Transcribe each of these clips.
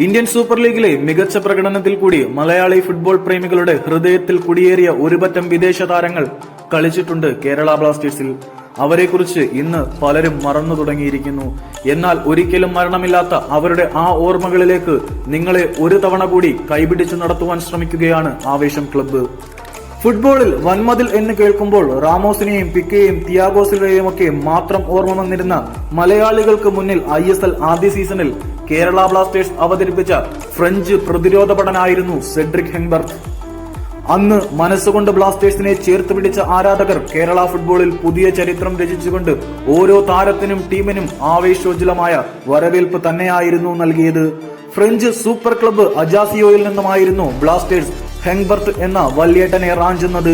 Indian super ലീഗിലെ മികച്ച പ്രകടനത്തിൽ കൂടി മലയാളി ഫുട്ബോൾ പ്രേമികളുടെ ഹൃദയത്തിൽ കുടിയേറിയ ഒരുപറ്റം വിദേശ താരങ്ങൾ കളിച്ചിട്ടുണ്ട് കേരള ബ്ലാസ്റ്റേഴ്സിൽ. അവരെക്കുറിച്ച് ഇന്ന് പലരും മറന്നു തുടങ്ങിയിരിക്കുന്നു. എന്നാൽ ഒരിക്കലും മരണമില്ലാത്ത അവരുടെ ആ ഓർമ്മകളിലേക്ക് നിങ്ങളെ ഒരു തവണ കൂടി കൈപിടിച്ചു നടത്തുവാൻ ശ്രമിക്കുകയാണ് ആവേശം ക്ലബ്ബ്. ഫുട്ബോളിൽ വൻമതിൽ എന്ന് കേൾക്കുമ്പോൾ റാമോസിനെയും പിക്കെയും തിയാഗോ സിൽവയെയും ഒക്കെ മാത്രം ഓർമ്മ വന്നിരുന്ന മലയാളികൾക്ക് മുന്നിൽ ISL ആദ്യ സീസണിൽ കേരള ബ്ലാസ്റ്റേഴ്സ് അവതരിപ്പിച്ച ഫ്രഞ്ച് പ്രതിരോധ പടനായിരുന്നു സെഡ്രിക് ഹെങ്ബർത്ത്. അന്ന് മനസ്സുകൊണ്ട് ബ്ലാസ്റ്റേഴ്സിനെ ചേർത്ത് പിടിച്ച ആരാധകർ കേരള ഫുട്ബോളിൽ പുതിയ ചരിത്രം രചിച്ചുകൊണ്ട് ഓരോ താരത്തിനും ടീമിനും ആവേശോജ്വലമായ വരവേൽപ്പ് തന്നെയായിരുന്നു നൽകിയത്. ഫ്രഞ്ച് സൂപ്പർ ക്ലബ്ബ് അജാസിയോയിൽ നിന്നുമായിരുന്നു ബ്ലാസ്റ്റേഴ്സ് ഹെങ്ബർത്ത് എന്ന വല്യേട്ടനെ റാഞ്ചുന്നത്.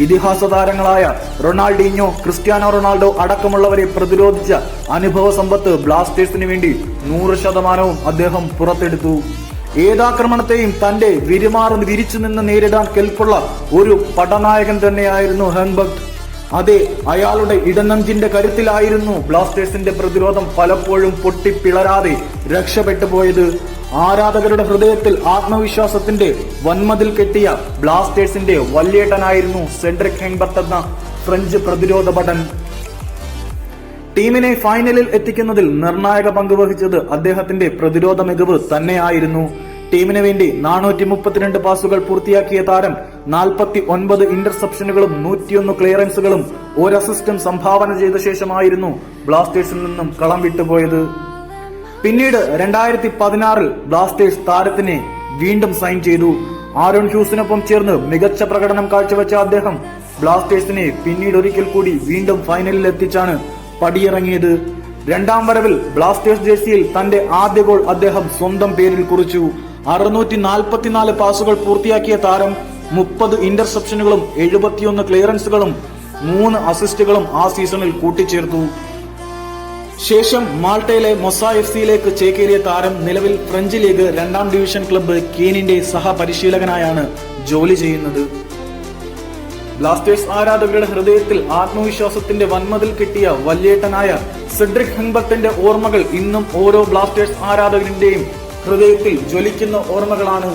ഇതിഹാസ താരങ്ങളായ റൊണാൾഡീഞ്ഞോ, ക്രിസ്ത്യാനോ റൊണാൾഡോ അടക്കമുള്ളവരെ പ്രതിരോധിച്ച അനുഭവ സമ്പത്ത് ബ്ലാസ്റ്റേഴ്സിന് വേണ്ടി 100% അദ്ദേഹം പുറത്തെടുത്തു. ഏതാക്രമണത്തെയും തന്റെ വിരിച്ചു നിന്ന് നേരിടാൻ കെൽപ്പുള്ള ഒരു പടനായകൻ തന്നെയായിരുന്നു ഹെങ്ബർത്ത്. അതെ, അയാളുടെ ഇടനെഞ്ചിന്റെ കരുത്തിലായിരുന്നു ബ്ലാസ്റ്റേഴ്സിന്റെ പ്രതിരോധം പലപ്പോഴും പൊട്ടിപ്പിളരാതെ രക്ഷപ്പെട്ടു പോയത്. ആരാധകരുടെ ഹൃദയത്തിൽ ആത്മവിശ്വാസത്തിന്റെ വൻമതിൽ കെട്ടിയ ബ്ലാസ്റ്റേഴ്സിന്റെ വല്യേട്ടനായിരുന്നു സെഡ്രിക് ഹെങ്ബർത്ത് എന്ന ഫ്രഞ്ച് പ്രതിരോധ ഭടൻ. ടീമിനെ ഫൈനലിൽ എത്തിക്കുന്നതിൽ നിർണായക പങ്ക് വഹിച്ചത് അദ്ദേഹത്തിന്റെ പ്രതിരോധ മികവ് തന്നെയായിരുന്നു. ടീമിന് വേണ്ടി 432 പാസുകൾ പൂർത്തിയാക്കിയ താരം 49 ഇന്റർസെപ്ഷനുകളും 101 ക്ലിയറൻസുകളും ഒരു അസിസ്റ്റും സംഭാവന ചെയ്ത ശേഷമായിരുന്നു ബ്ലാസ്റ്റേഴ്സിൽ നിന്നും കളം വിട്ടുപോയത്. പിന്നീട് 2016 ബ്ലാസ്റ്റേഴ്സ് താരത്തിനെ വീണ്ടും സൈൻ ചെയ്തു. ആരോൺ ഹ്യൂസിനൊപ്പം ചേർന്ന് മികച്ച പ്രകടനം കാഴ്ചവെച്ച അദ്ദേഹം ബ്ലാസ്റ്റേഴ്സിനെ പിന്നീട് ഒരിക്കൽ കൂടി വീണ്ടും ഫൈനലിൽ എത്തിച്ചാണ് പടിയിറങ്ങിയത്. രണ്ടാം വരവിൽ ബ്ലാസ്റ്റേഴ്സ് ജേഴ്സിയിൽ തന്റെ ആദ്യ ഗോൾ അദ്ദേഹം സ്വന്തം പേരിൽ കുറിച്ചു. 644 പാസുകൾ പൂർത്തിയാക്കിയ താരം 30 ഇന്റർസെപ്ഷനുകളും 71 ക്ലിയറൻസുകളും 3 അസിസ്റ്റുകളും ആ സീസണിൽ കൂട്ടിച്ചേർത്തു. ശേഷം മാൾട്ടയിലെ മൊസ FC-യിലേക്ക് ചേക്കേറിയ താരം നിലവിൽ ഫ്രഞ്ച് ലീഗ് 2ാം ഡിവിഷൻ ക്ലബ്ബ് കീനിന്റെ സഹപരിശീലകനായാണ് ജോലി ചെയ്യുന്നത്. ബ്ലാസ്റ്റേഴ്സ് ആരാധകരുടെ ഹൃദയത്തിൽ ആത്മവിശ്വാസത്തിന്റെ വൻമതിൽ കിട്ടിയ വല്യേട്ടനായ സെഡ്രിക് ഹെങ്ബർത്തിന്റെ ഓർമ്മകൾ ഇന്നും ഓരോ ബ്ലാസ്റ്റേഴ്സ് ആരാധകന്റെയും ഹൃദയത്തിൽ ജ്വലിക്കുന്ന ഓർമ്മകളാണ്.